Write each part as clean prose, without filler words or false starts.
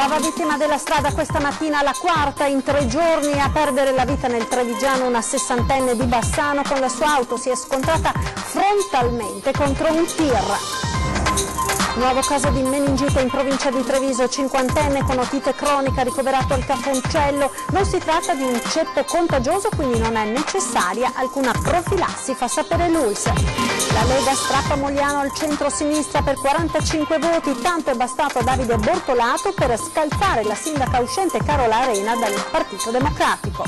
Nuova vittima della strada questa mattina, la quarta in 3 giorni. A perdere la vita nel Trevigiano una sessantenne di Bassano. Con la sua auto si è scontrata frontalmente contro un tir. Nuovo caso di meningite in provincia di Treviso, cinquantenne con otite cronica ricoverato al Cafoncello. Non si tratta di un ceppo contagioso, quindi non è necessaria alcuna profilassi, fa sapere l'ULSS. La Lega strappa Mogliano al centro-sinistra per 45 voti, tanto è bastato a Davide Bortolato per scalzare la sindaca uscente Carola Arena dal Partito Democratico.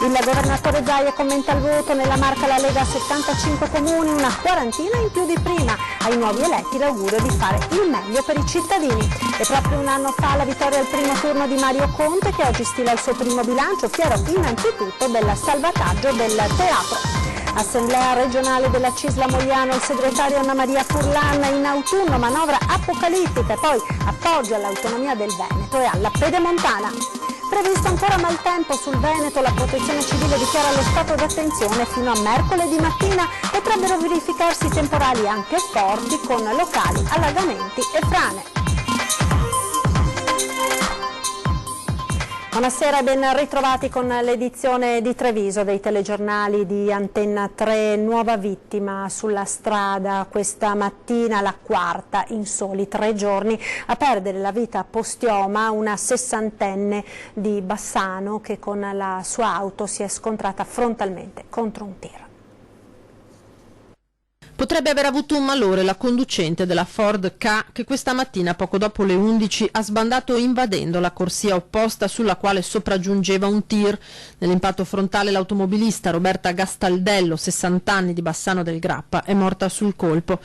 Il governatore Zaia commenta il voto. Nella Marca la Lega ha 75 comuni, una quarantina in più di prima. Ai nuovi eletti l'augurio di fare il meglio per i cittadini. E proprio un anno fa la vittoria al primo turno di Mario Conte, che oggi stila il suo primo bilancio, fiero innanzitutto del salvataggio del teatro. Assemblea regionale della Cisla Mogliano, il segretario Anna Maria Furlan. In autunno manovra apocalittica e poi appoggio all'autonomia del Veneto e alla Pedemontana. Previsto ancora maltempo sul Veneto, la Protezione Civile dichiara lo stato d'attenzione fino a mercoledì mattina. Potrebbero verificarsi temporali anche forti con locali allagamenti e frane. Buonasera e ben ritrovati con l'edizione di Treviso dei telegiornali di Antenna 3. Nuova vittima sulla strada questa mattina, la quarta in soli 3 giorni. A perdere la vita postioma una sessantenne di Bassano che con la sua auto si è scontrata frontalmente contro un tir. Potrebbe aver avuto un malore la conducente della Ford Ka che questa mattina poco dopo le 11 ha sbandato invadendo la corsia opposta sulla quale sopraggiungeva un tir. Nell'impatto frontale l'automobilista Roberta Gastaldello, 60 anni, di Bassano del Grappa, è morta sul colpo.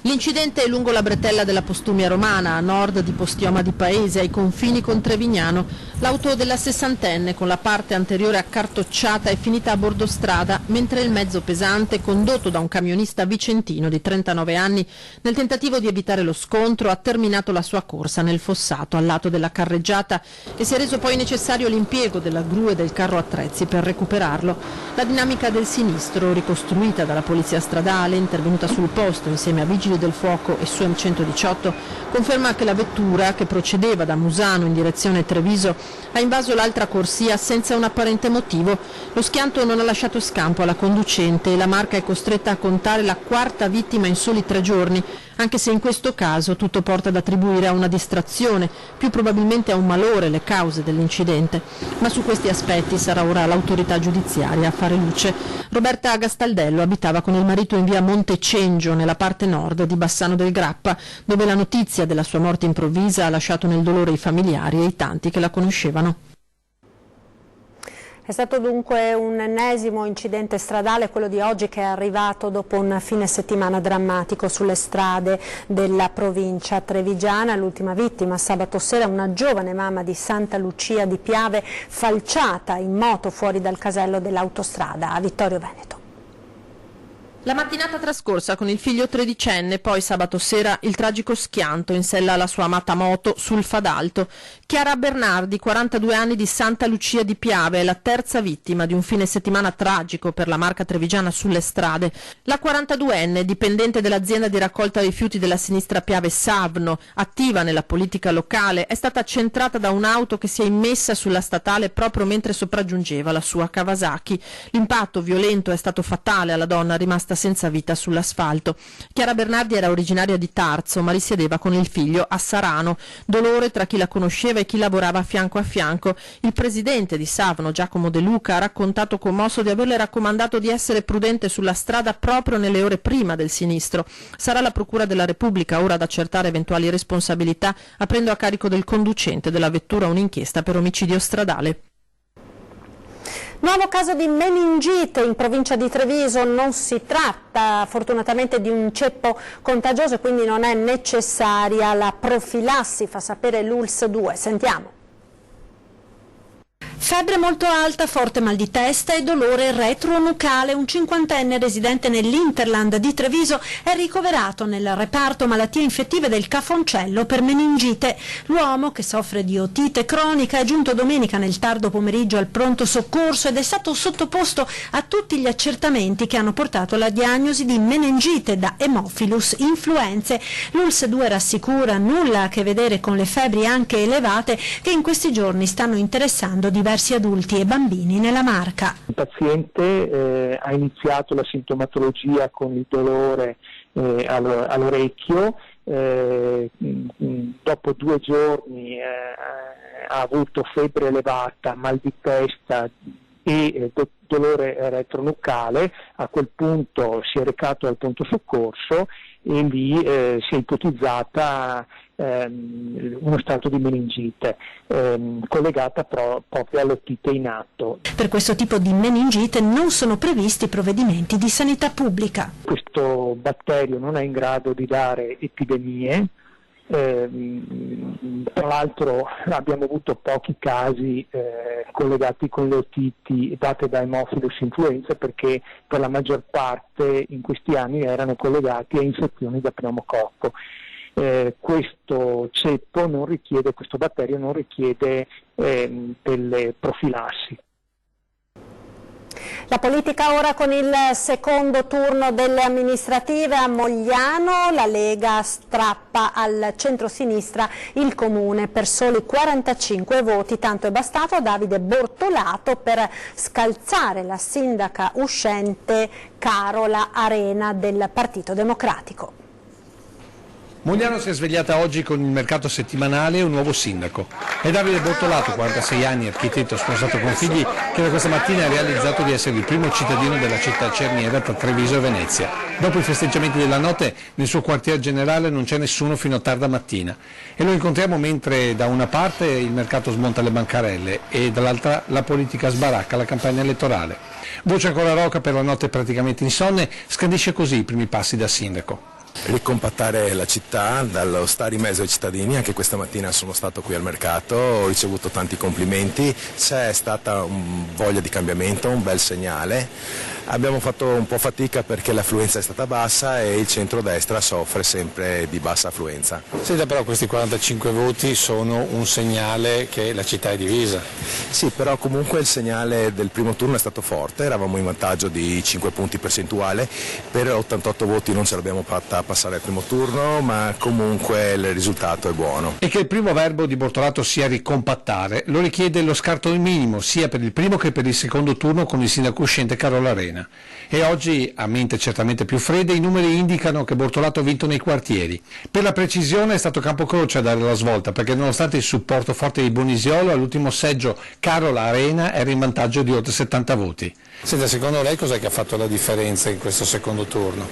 L'incidente è lungo la bretella della Postumia Romana, a nord di Postioma di Paese, ai confini con Trevignano. L'auto della sessantenne, con la parte anteriore accartocciata, è finita a bordo strada, mentre il mezzo pesante, condotto da un camionista vicentino di 39 anni, nel tentativo di evitare lo scontro, ha terminato la sua corsa nel fossato al lato della carreggiata e si è reso poi necessario l'impiego della gru e del carro attrezzi per recuperarlo. La dinamica del sinistro, ricostruita dalla polizia stradale, intervenuta sul posto insieme a vigili del fuoco e SUEM 118, conferma che la vettura, che procedeva da Musano in direzione Treviso, ha invaso l'altra corsia senza un apparente motivo. Lo schianto non ha lasciato scampo alla conducente e la Marca è costretta a contare la quarta vittima in soli 3 giorni, anche se in questo caso tutto porta ad attribuire a una distrazione, più probabilmente a un malore, le cause dell'incidente. Ma su questi aspetti sarà ora l'autorità giudiziaria a fare luce. Roberta Gastaldello abitava con il marito in via Montecengio, nella parte nord di Bassano del Grappa, dove la notizia della sua morte improvvisa ha lasciato nel dolore i familiari e i tanti che la conoscevano. È stato dunque un ennesimo incidente stradale, quello di oggi, che è arrivato dopo un fine settimana drammatico sulle strade della provincia trevigiana. L'ultima vittima sabato sera, una giovane mamma di Santa Lucia di Piave, falciata in moto fuori dal casello dell'autostrada a Vittorio Veneto. La mattinata trascorsa con il figlio tredicenne, poi sabato sera il tragico schianto in sella alla sua amata moto sul Fadalto. Chiara Bernardi, 42 anni, di Santa Lucia di Piave, è la terza vittima di un fine settimana tragico per la Marca trevigiana sulle strade. La 42enne, dipendente dell'azienda di raccolta rifiuti della sinistra Piave Savno, attiva nella politica locale, è stata centrata da un'auto che si è immessa sulla statale proprio mentre sopraggiungeva la sua Kawasaki. L'impatto violento è stato fatale alla donna, rimasta senza vita sull'asfalto. Chiara Bernardi era originaria di Tarzo, ma risiedeva con il figlio a Sarano. Dolore tra chi la conosceva e chi lavorava fianco a fianco. Il presidente di Savno, Giacomo De Luca, ha raccontato commosso di averle raccomandato di essere prudente sulla strada proprio nelle ore prima del sinistro. Sarà la Procura della Repubblica ora ad accertare eventuali responsabilità, aprendo a carico del conducente della vettura un'inchiesta per omicidio stradale. Nuovo caso di meningite in provincia di Treviso. Non si tratta fortunatamente di un ceppo contagioso e quindi non è necessaria la profilassi, fa sapere l'ULSS 2. Sentiamo. Febbre molto alta, forte mal di testa e dolore retronucale. Un 50enne residente nell'Interland di Treviso è ricoverato nel reparto malattie infettive del Cafoncello per meningite. L'uomo, che soffre di otite cronica, è giunto domenica nel tardo pomeriggio al pronto soccorso ed è stato sottoposto a tutti gli accertamenti che hanno portato alla diagnosi di meningite da Haemophilus influenzae. L'ULSS 2 rassicura: nulla a che vedere con le febbri anche elevate che in questi giorni stanno interessando diversi adulti e bambini nella Marca. Il paziente ha iniziato la sintomatologia con il dolore all'orecchio, dopo 2 giorni ha avuto febbre elevata, mal di testa e dolore retronucleare. A quel punto si è recato al pronto soccorso e lì si è ipotizzata uno stato di meningite collegata proprio all'otite in atto. Per questo tipo di meningite non sono previsti provvedimenti di sanità pubblica. Questo batterio non è in grado di dare epidemie. Tra l'altro abbiamo avuto pochi casi collegati con le otiti date da Haemophilus influenzae, perché per la maggior parte in questi anni erano collegati a infezioni da pneumococco. Questo batterio non richiede delle profilassi. La politica ora con il secondo turno delle amministrative a Mogliano. La Lega strappa al centrosinistra il comune per soli 45 voti. Tanto è bastato a Davide Bortolato per scalzare la sindaca uscente Carola Arena del Partito Democratico. Mogliano si è svegliata oggi con il mercato settimanale e un nuovo sindaco. È Davide Bortolato, 46 anni, architetto sposato con figli, che da questa mattina ha realizzato di essere il primo cittadino della città cerniera tra Treviso e Venezia. Dopo i festeggiamenti della notte, nel suo quartier generale non c'è nessuno fino a tarda mattina. E lo incontriamo mentre da una parte il mercato smonta le bancarelle e dall'altra la politica sbaracca la campagna elettorale. Voce ancora roca per la notte praticamente insonne, scandisce così i primi passi da sindaco. Ricompattare la città, dallo stare in mezzo ai cittadini. Anche questa mattina sono stato qui al mercato, ho ricevuto tanti complimenti, c'è stata voglia di cambiamento, un bel segnale. Abbiamo fatto un po' fatica perché l'affluenza è stata bassa e il centrodestra soffre sempre di bassa affluenza. Senta, però questi 45 voti sono un segnale che la città è divisa. Sì, però comunque il segnale del primo turno è stato forte, eravamo in vantaggio di 5 punti percentuali, per 88 voti non ce l'abbiamo fatta passare al primo turno, ma comunque il risultato è buono. E che il primo verbo di Bortolato sia ricompattare lo richiede lo scarto minimo sia per il primo che per il secondo turno con il sindaco uscente Carola Arena. E oggi, a mente certamente più fredde, i numeri indicano che Bortolato ha vinto nei quartieri. Per la precisione è stato Campocroce a dare la svolta, perché nonostante il supporto forte di Bonisiolo, all'ultimo seggio Carola Arena era in vantaggio di oltre 70 voti. Senta, secondo lei cos'è che ha fatto la differenza in questo secondo turno?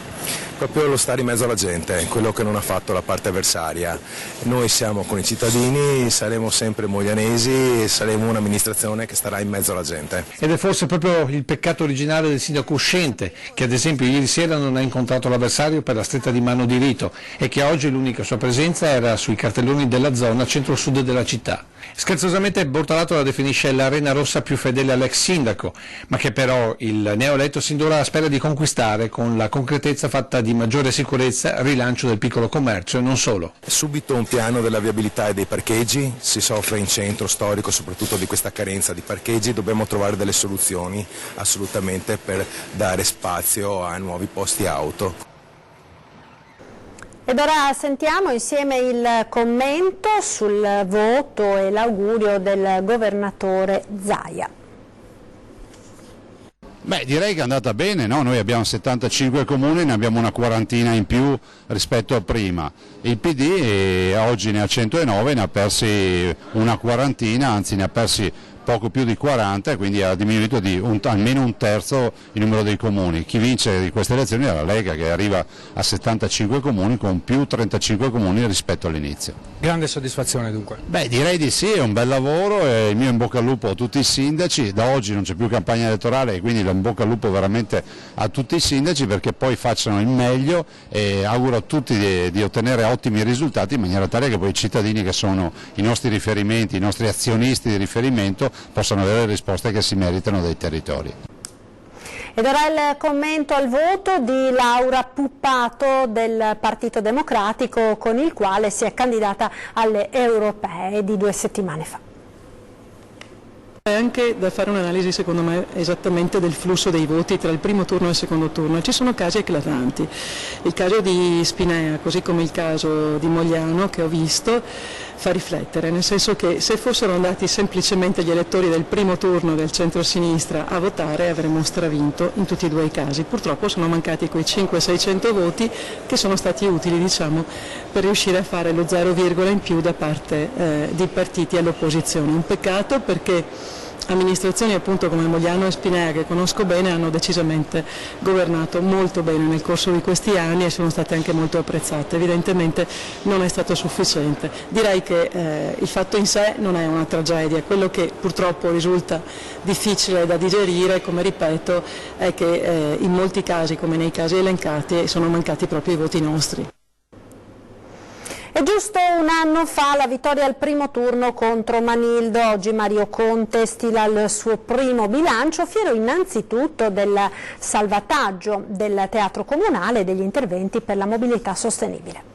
Proprio lo stare in mezzo alla gente, quello che non ha fatto la parte avversaria. Noi siamo con i cittadini, saremo sempre moglianesi, saremo un'amministrazione che starà in mezzo alla gente. Ed è forse proprio il peccato originale del sindaco uscente, che ad esempio ieri sera non ha incontrato l'avversario per la stretta di mano di rito e che oggi l'unica sua presenza era sui cartelloni della zona centro-sud della città. Scherzosamente Bortolato la definisce l'arena rossa più fedele all'ex sindaco, ma che però il neoeletto sin d'ora spera di conquistare con la concretezza fatta di maggiore sicurezza, rilancio del piccolo commercio e non solo. Subito un piano della viabilità e dei parcheggi, si soffre in centro storico soprattutto di questa carenza di parcheggi, dobbiamo trovare delle soluzioni assolutamente per dare spazio a nuovi posti auto. Ed ora sentiamo insieme il commento sul voto e l'augurio del governatore Zaia. Beh, direi che è andata bene, no? Noi abbiamo 75 comuni, ne abbiamo una quarantina in più rispetto a prima. Il PD oggi ne ha 109, ne ha persi una quarantina, anzi ne ha persi poco più di 40, quindi ha diminuito di almeno un terzo il numero dei comuni. Chi vince di queste elezioni è la Lega, che arriva a 75 comuni con più 35 comuni rispetto all'inizio. Grande soddisfazione dunque? Beh, direi di sì, è un bel lavoro e il mio in bocca al lupo a tutti i sindaci. Da oggi non c'è più campagna elettorale e quindi lo in bocca al lupo veramente a tutti i sindaci perché poi facciano il meglio e auguro a tutti di ottenere ottimi risultati in maniera tale che poi i cittadini, che sono i nostri riferimenti, i nostri azionisti di riferimento, possano avere le risposte che si meritano dai territori. Ed ora il commento al voto di Laura Puppato del Partito Democratico, con il quale si è candidata alle europee di 2 settimane fa. È anche da fare un'analisi, secondo me, esattamente del flusso dei voti tra il primo turno e il secondo turno. Ci sono casi eclatanti. Il caso di Spinea, così come il caso di Mogliano, che ho visto, fa riflettere, nel senso che se fossero andati semplicemente gli elettori del primo turno del centro-sinistra a votare, avremmo stravinto in tutti e 2 i casi. Purtroppo sono mancati quei 500-600 voti che sono stati utili, diciamo, per riuscire a fare lo 0, in più da parte di partiti all'opposizione. Un peccato, perché amministrazioni appunto come Mogliano e Spinea, che conosco bene, hanno decisamente governato molto bene nel corso di questi anni e sono state anche molto apprezzate. Evidentemente non è stato sufficiente. Direi che il fatto in sé non è una tragedia, quello che purtroppo risulta difficile da digerire, come ripeto, è che in molti casi, come nei casi elencati, sono mancati proprio i voti nostri. È giusto un anno fa la vittoria al primo turno contro Manildo. Oggi Mario Conte stila il suo primo bilancio, fiero innanzitutto del salvataggio del teatro comunale e degli interventi per la mobilità sostenibile.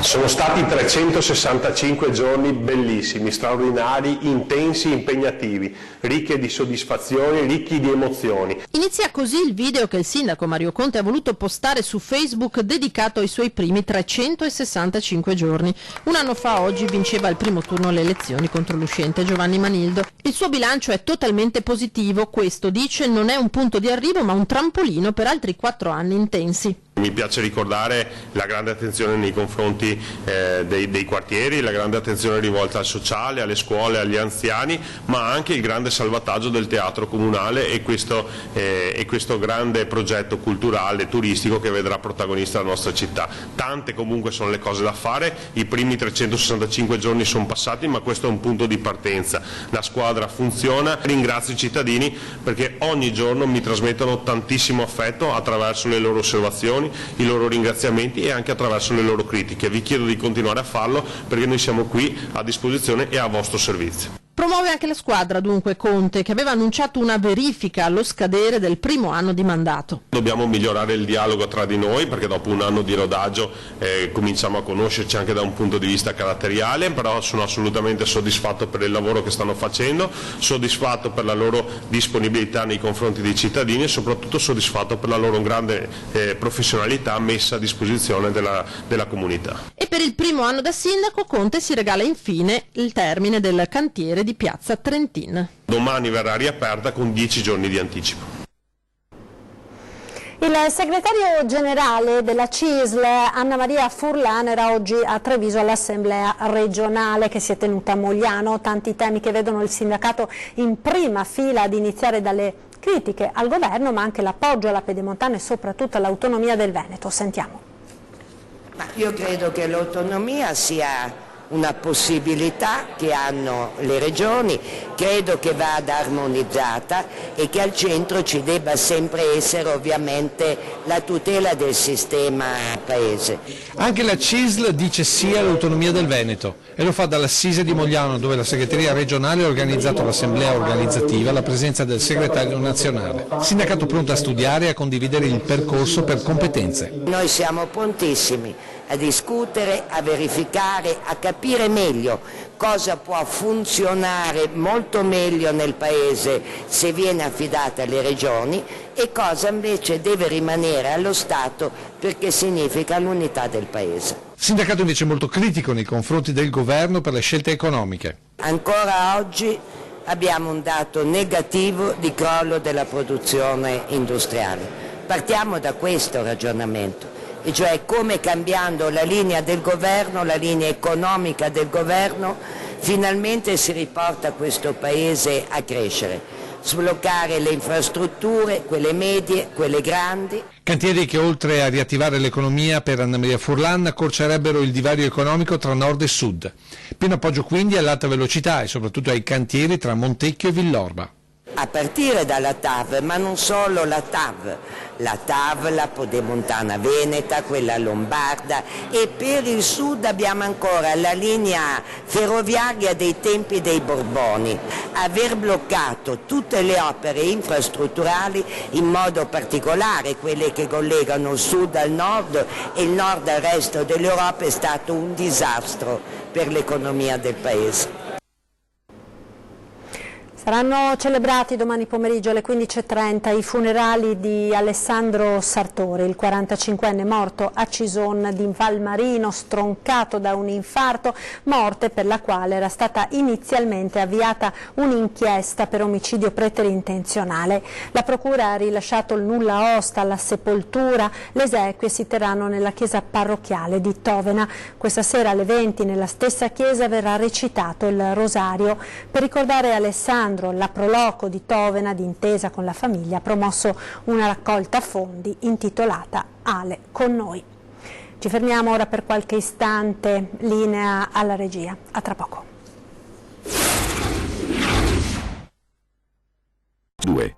Sono stati 365 giorni bellissimi, straordinari, intensi, impegnativi, ricchi di soddisfazioni, ricchi di emozioni. Inizia così il video che il sindaco Mario Conte ha voluto postare su Facebook, dedicato ai suoi primi 365 giorni. Un anno fa oggi vinceva il primo turno alle elezioni contro l'uscente Giovanni Manildo. Il suo bilancio è totalmente positivo, questo, dice, non è un punto di arrivo ma un trampolino per altri 4 anni intensi. Mi piace ricordare la grande attenzione nei confronti dei quartieri, la grande attenzione rivolta al sociale, alle scuole, agli anziani, ma anche il grande salvataggio del teatro comunale e questo grande progetto culturale, turistico che vedrà protagonista la nostra città. Tante comunque sono le cose da fare, i primi 365 giorni sono passati, ma questo è un punto di partenza. La squadra funziona, ringrazio i cittadini perché ogni giorno mi trasmettono tantissimo affetto attraverso le loro osservazioni, i loro ringraziamenti e anche attraverso le loro critiche. Vi chiedo di continuare a farlo perché noi siamo qui a disposizione e a vostro servizio. Promuove anche la squadra, dunque, Conte, che aveva annunciato una verifica allo scadere del primo anno di mandato. Dobbiamo migliorare il dialogo tra di noi perché dopo un anno di rodaggio cominciamo a conoscerci anche da un punto di vista caratteriale, però sono assolutamente soddisfatto per il lavoro che stanno facendo, soddisfatto per la loro disponibilità nei confronti dei cittadini e soprattutto soddisfatto per la loro grande professionalità messa a disposizione della comunità. E per il primo anno da sindaco Conte si regala infine il termine del cantiere di Piazza Trentin. Domani verrà riaperta con 10 giorni di anticipo. Il segretario generale della CISL, Anna Maria Furlan, era oggi a Treviso all'assemblea regionale che si è tenuta a Mogliano. Tanti temi che vedono il sindacato in prima fila, ad iniziare dalle critiche al governo, ma anche l'appoggio alla Pedemontana e soprattutto all'autonomia del Veneto. Sentiamo. Ma io credo che l'autonomia sia una possibilità che hanno le regioni, credo che vada armonizzata e che al centro ci debba sempre essere ovviamente la tutela del sistema paese. Anche la CISL dice sì all'autonomia del Veneto e lo fa dall'Assise di Mogliano, dove la segreteria regionale ha organizzato l'assemblea organizzativa alla presenza del segretario nazionale. Sindacato pronto a studiare e a condividere il percorso per competenze. Noi siamo prontissimi a discutere, a verificare, a capire meglio cosa può funzionare molto meglio nel Paese se viene affidata alle regioni e cosa invece deve rimanere allo Stato perché significa l'unità del Paese. Sindacato invece molto critico nei confronti del governo per le scelte economiche. Ancora oggi abbiamo un dato negativo di crollo della produzione industriale. Partiamo da questo ragionamento. E cioè come cambiando la linea del governo, la linea economica del governo, finalmente si riporta questo Paese a crescere, sbloccare le infrastrutture, quelle medie, quelle grandi. Cantieri che oltre a riattivare l'economia per Anna Maria Furlan accorcerebbero il divario economico tra nord e sud. Pieno appoggio quindi all'alta velocità e soprattutto ai cantieri tra Montecchio e Villorba. a partire dalla TAV, ma non solo la TAV, la Pedemontana Veneta, quella lombarda, e per il sud abbiamo ancora la linea ferroviaria dei tempi dei Borboni. Aver bloccato tutte le opere infrastrutturali, in modo particolare quelle che collegano il sud al nord e il nord al resto dell'Europa, è stato un disastro per l'economia del Paese. Saranno celebrati domani pomeriggio alle 15:30 i funerali di Alessandro Sartori, il 45enne morto a Cison di Valmarino, stroncato da un infarto, morte per la quale era stata inizialmente avviata un'inchiesta per omicidio preterintenzionale. La procura ha rilasciato il nulla osta alla sepoltura, le esequie si terranno nella chiesa parrocchiale di Tovena. Questa sera alle 20 nella stessa chiesa verrà recitato il rosario. Per ricordare Alessandro, la Proloco di Tovena, d'intesa con la famiglia, ha promosso una raccolta fondi intitolata Ale con noi. Ci fermiamo ora per qualche istante, linea alla regia. A tra poco. 2.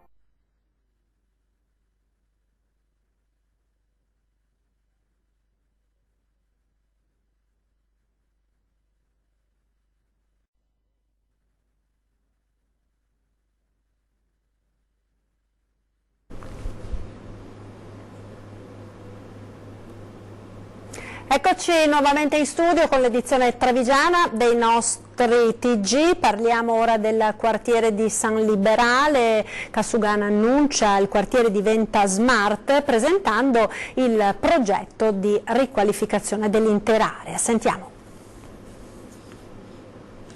Eccoci nuovamente in studio con l'edizione trevigiana dei nostri TG. Parliamo ora del quartiere di San Liberale. Cassugana annuncia il quartiere diventa smart presentando il progetto di riqualificazione dell'intera area. Sentiamo.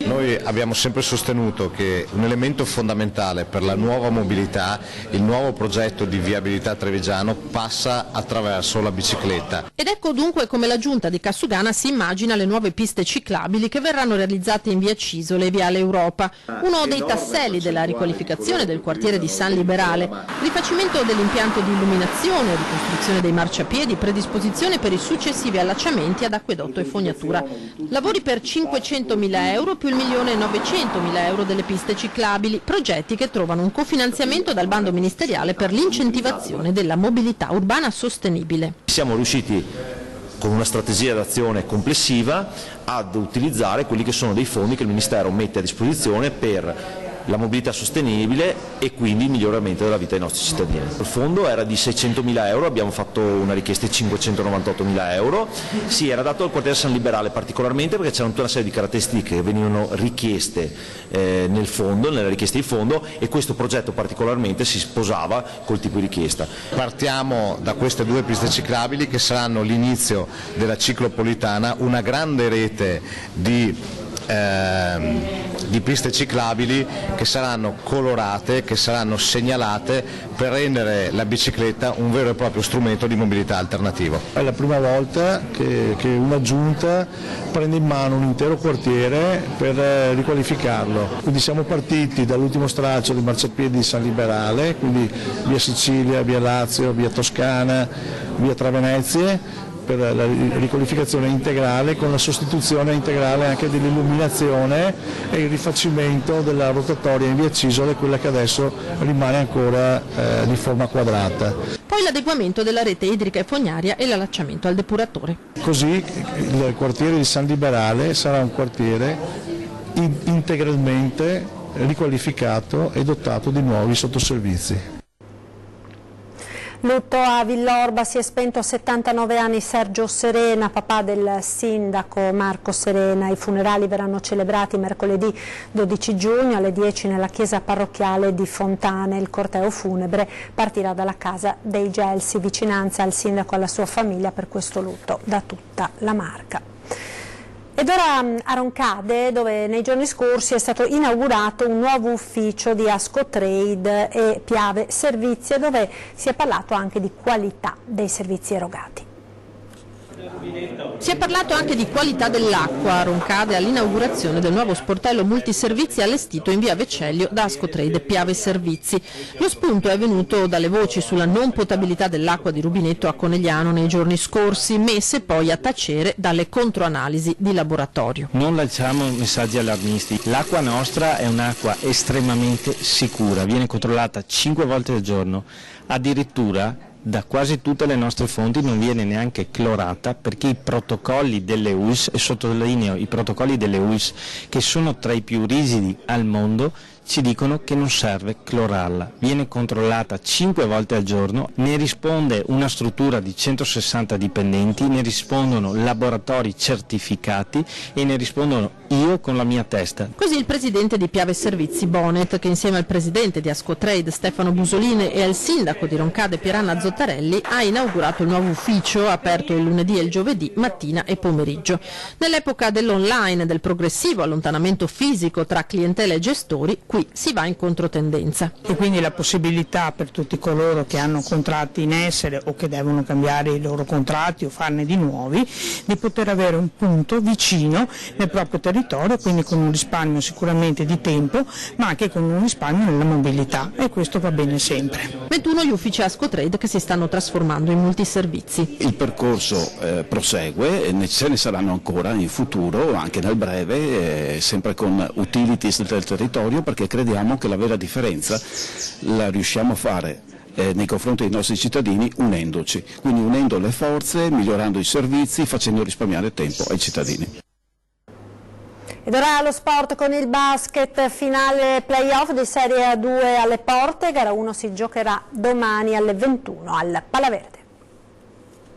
Noi abbiamo sempre sostenuto che un elemento fondamentale per la nuova mobilità, il nuovo progetto di viabilità trevigiano, passa attraverso la bicicletta. Ed ecco dunque come la giunta di Cassugana si immagina le nuove piste ciclabili che verranno realizzate in via Cisole e viale Europa, uno dei tasselli della riqualificazione del quartiere di San Liberale, rifacimento dell'impianto di illuminazione, ricostruzione dei marciapiedi, predisposizione per i successivi allacciamenti ad acquedotto e fognatura. Lavori per 500.000 euro più il 1.900.000 euro delle piste ciclabili, progetti che trovano un cofinanziamento dal bando ministeriale per l'incentivazione della mobilità urbana sostenibile. Siamo riusciti con una strategia d'azione complessiva ad utilizzare quelli che sono dei fondi che il Ministero mette a disposizione per la mobilità sostenibile e quindi il miglioramento della vita dei nostri cittadini. Il fondo era di 600.000 euro, abbiamo fatto una richiesta di 598.000 euro, era dato al quartiere San Liberale particolarmente perché c'erano tutta una serie di caratteristiche che venivano richieste nel fondo, nelle richieste di fondo, e questo progetto particolarmente si sposava col tipo di richiesta. Partiamo da queste due piste ciclabili che saranno l'inizio della ciclopolitana, una grande rete di piste ciclabili che saranno colorate, che saranno segnalate per rendere la bicicletta un vero e proprio strumento di mobilità alternativo. È la prima volta che una giunta prende in mano un intero quartiere per riqualificarlo. Quindi siamo partiti dall'ultimo stralcio del marciapiedi di San Liberale, quindi via Sicilia, via Lazio, via Toscana, via Tra Venezie, per la riqualificazione integrale con la sostituzione integrale anche dell'illuminazione e il rifacimento della rotatoria in via Cisole, quella che adesso rimane ancora di forma quadrata. Poi l'adeguamento della rete idrica e fognaria e l'allacciamento al depuratore. Così il quartiere di San Liberale sarà un quartiere integralmente riqualificato e dotato di nuovi sottoservizi. Lutto a Villorba, si è spento a 79 anni Sergio Serena, papà del sindaco Marco Serena. I funerali verranno celebrati mercoledì 12 giugno alle 10 nella chiesa parrocchiale di Fontane. Il corteo funebre partirà dalla casa dei Gelsi. Vicinanza al sindaco e alla sua famiglia per questo lutto da tutta la Marca. Ed ora a Roncade, dove nei giorni scorsi è stato inaugurato un nuovo ufficio di Ascotrade e Piave Servizi, dove si è parlato anche di qualità dei servizi erogati. Si è parlato anche di qualità dell'acqua a Roncade all'inaugurazione del nuovo sportello multiservizi allestito in via Vecellio da Ascotrade e Piave Servizi. Lo spunto è venuto dalle voci sulla non potabilità dell'acqua di rubinetto a Conegliano nei giorni scorsi, messe poi a tacere dalle controanalisi di laboratorio. Non lanciamo messaggi allarmisti, l'acqua nostra è un'acqua estremamente sicura, viene controllata 5 volte al giorno, addirittura da quasi tutte le nostre fonti non viene neanche clorata, perché i protocolli delle UIS, e sottolineo i protocolli delle UIS che sono tra i più rigidi al mondo, ci dicono che non serve clorarla, viene controllata 5 volte al giorno, ne risponde una struttura di 160 dipendenti, ne rispondono laboratori certificati e ne rispondono io con la mia testa. Così il presidente di Piave Servizi Bonet, che insieme al presidente di Ascotrade Stefano Busolini e al sindaco di Roncade Pieranna Zottarelli ha inaugurato il nuovo ufficio aperto il lunedì e il giovedì mattina e pomeriggio. Nell'epoca dell'online, del progressivo allontanamento fisico tra clientela e gestori, qui si va in controtendenza. E quindi la possibilità per tutti coloro che hanno contratti in essere o che devono cambiare i loro contratti o farne di nuovi, di poter avere un punto vicino nel proprio territorio, quindi con un risparmio sicuramente di tempo, ma anche con un risparmio nella mobilità, e questo va bene sempre. 21 gli uffici Ascotrade che si stanno trasformando in multiservizi. Il percorso prosegue e ce ne saranno ancora in futuro, anche nel breve, sempre con utilities del territorio, perché crediamo che la vera differenza la riusciamo a fare nei confronti dei nostri cittadini unendoci, quindi unendo le forze, migliorando i servizi, facendo risparmiare tempo ai cittadini. Ed ora lo sport con il basket, finale playoff di Serie A2 alle porte, gara 1 si giocherà domani alle 21 al Palaverde.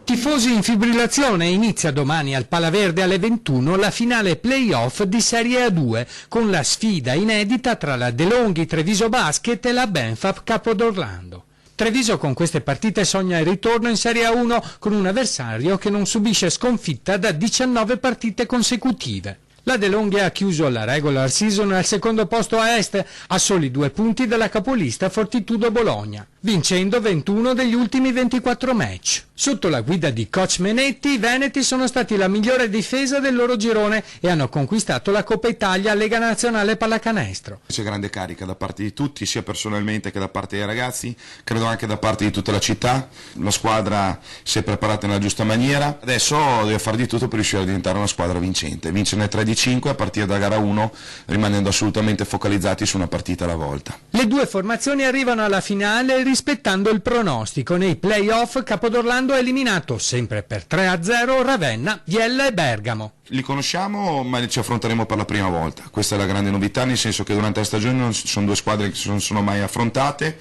Tifosi in fibrillazione, inizia domani al Palaverde alle 21 la finale playoff di Serie A2 con la sfida inedita tra la De Longhi Treviso Basket e la Benfab Capodorlando. Treviso con queste partite sogna il ritorno in Serie A1 con un avversario che non subisce sconfitta da 19 partite consecutive. La De Longhi ha chiuso la regular season al secondo posto a est, a soli 2 punti dalla capolista Fortitudo Bologna, vincendo 21 degli ultimi 24 match. Sotto la guida di coach Menetti, i veneti sono stati la migliore difesa del loro girone e hanno conquistato la Coppa Italia Lega Nazionale Pallacanestro. C'è grande carica da parte di tutti, sia personalmente che da parte dei ragazzi, credo anche da parte di tutta la città. La squadra si è preparata nella giusta maniera, adesso deve fare di tutto per riuscire a diventare una squadra vincente, vincerne 3 di 5 a partire da gara 1, rimanendo assolutamente focalizzati su una partita alla volta. Le due formazioni arrivano alla finale rispettando il pronostico. Nei play-off Capodorlando ha eliminato sempre per 3-0 Ravenna, Biella e Bergamo. Li conosciamo, ma ci affronteremo per la prima volta. Questa è la grande novità, nel senso che durante la stagione non sono due squadre che non sono mai affrontate.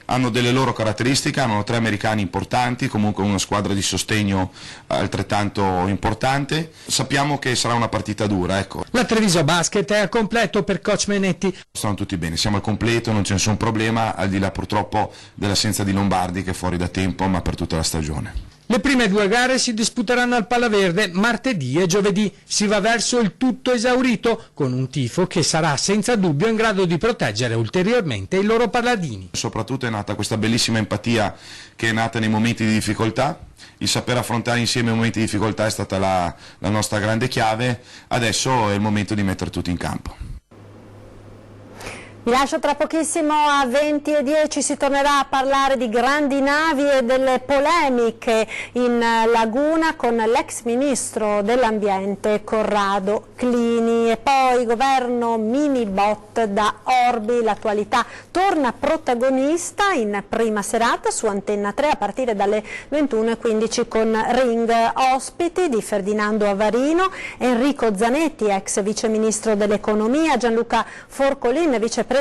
Hanno delle loro caratteristiche, hanno 3 americani importanti, comunque una squadra di sostegno altrettanto importante. Sappiamo che sarà una partita dura, ecco. La Treviso Basket è al completo per coach Menetti. Stanno tutti bene, siamo al completo, non c'è nessun problema, al di là purtroppo dell'assenza di Lombardi che è fuori da tempo, ma per tutta la stagione. Le prime 2 gare si disputeranno al Palaverde martedì e giovedì. Si va verso il tutto esaurito con un tifo che sarà senza dubbio in grado di proteggere ulteriormente i loro paladini. Soprattutto è nata questa bellissima empatia che è nata nei momenti di difficoltà. Il saper affrontare insieme i momenti di difficoltà è stata la nostra grande chiave. Adesso è il momento di mettere tutto in campo. Vi lascio tra pochissimo a 20:10, si tornerà a parlare di grandi navi e delle polemiche in laguna con l'ex ministro dell'ambiente Corrado Clini. E poi governo mini bot da Orbi, l'attualità torna protagonista in prima serata su Antenna 3 a partire dalle 21:15 con Ring, ospiti di Ferdinando Avarino, Enrico Zanetti, ex viceministro dell'economia, Gianluca Forcolin, vicepresidente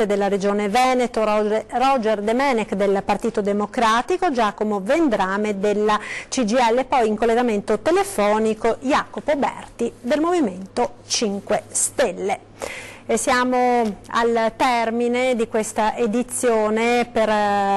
della Regione Veneto, Roger Demenec del Partito Democratico, Giacomo Vendrame della CGIL, poi in collegamento telefonico Jacopo Berti del Movimento 5 Stelle. E siamo al termine di questa edizione,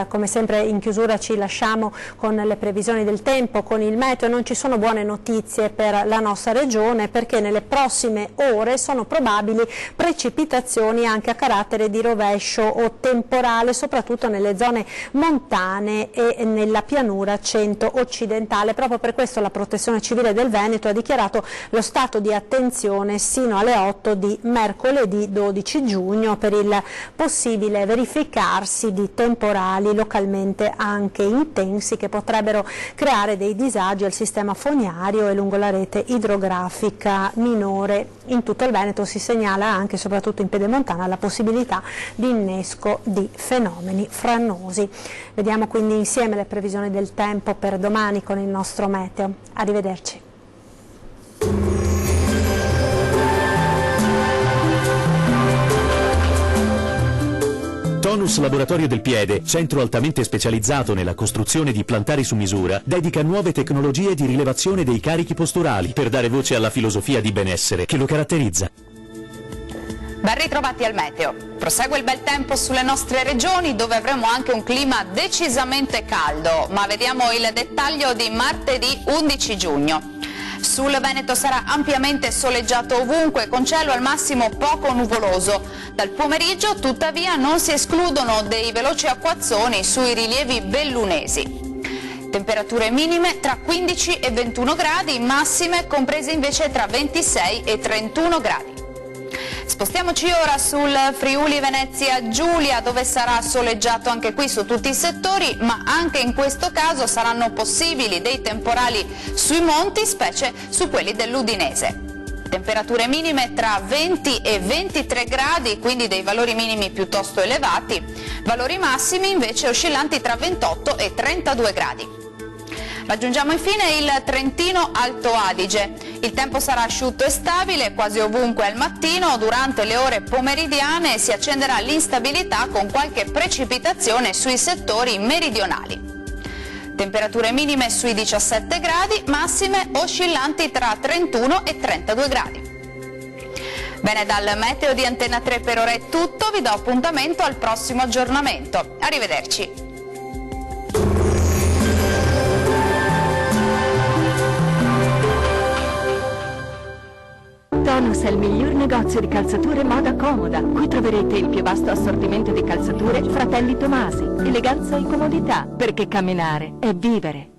come sempre in chiusura ci lasciamo con le previsioni del tempo, con il meteo. Non ci sono buone notizie per la nostra regione perché nelle prossime ore sono probabili precipitazioni anche a carattere di rovescio o temporale, soprattutto nelle zone montane e nella pianura centro-occidentale. Proprio per questo la Protezione Civile del Veneto ha dichiarato lo stato di attenzione sino alle 8 di mercoledì 12 giugno per il possibile verificarsi di temporali localmente anche intensi che potrebbero creare dei disagi al sistema fognario e lungo la rete idrografica minore. In tutto il Veneto si segnala anche, soprattutto in Pedemontana, la possibilità di innesco di fenomeni franosi. Vediamo quindi insieme le previsioni del tempo per domani con il nostro meteo. Arrivederci. Tonus Laboratorio del Piede, centro altamente specializzato nella costruzione di plantari su misura, dedica nuove tecnologie di rilevazione dei carichi posturali per dare voce alla filosofia di benessere che lo caratterizza. Ben ritrovati al meteo. Prosegue il bel tempo sulle nostre regioni dove avremo anche un clima decisamente caldo, ma vediamo il dettaglio di martedì 11 giugno. Sul Veneto sarà ampiamente soleggiato ovunque, con cielo al massimo poco nuvoloso. Dal pomeriggio, tuttavia, non si escludono dei veloci acquazzoni sui rilievi bellunesi. Temperature minime tra 15 e 21 gradi, massime comprese invece tra 26 e 31 gradi. Spostiamoci ora sul Friuli Venezia Giulia, dove sarà soleggiato anche qui su tutti i settori, ma anche in questo caso saranno possibili dei temporali sui monti, specie su quelli dell'Udinese. Temperature minime tra 20 e 23 gradi, quindi dei valori minimi piuttosto elevati, valori massimi invece oscillanti tra 28 e 32 gradi. Raggiungiamo infine il Trentino Alto Adige. Il tempo sarà asciutto e stabile quasi ovunque al mattino, durante le ore pomeridiane si accenderà l'instabilità con qualche precipitazione sui settori meridionali. Temperature minime sui 17 gradi, massime oscillanti tra 31 e 32 gradi. Bene, dal meteo di Antena 3 per ora è tutto, vi do appuntamento al prossimo aggiornamento. Arrivederci. Tonus è il miglior negozio di calzature moda comoda. Qui troverete il più vasto assortimento di calzature Fratelli Tomasi. Eleganza e comodità, perché camminare è vivere.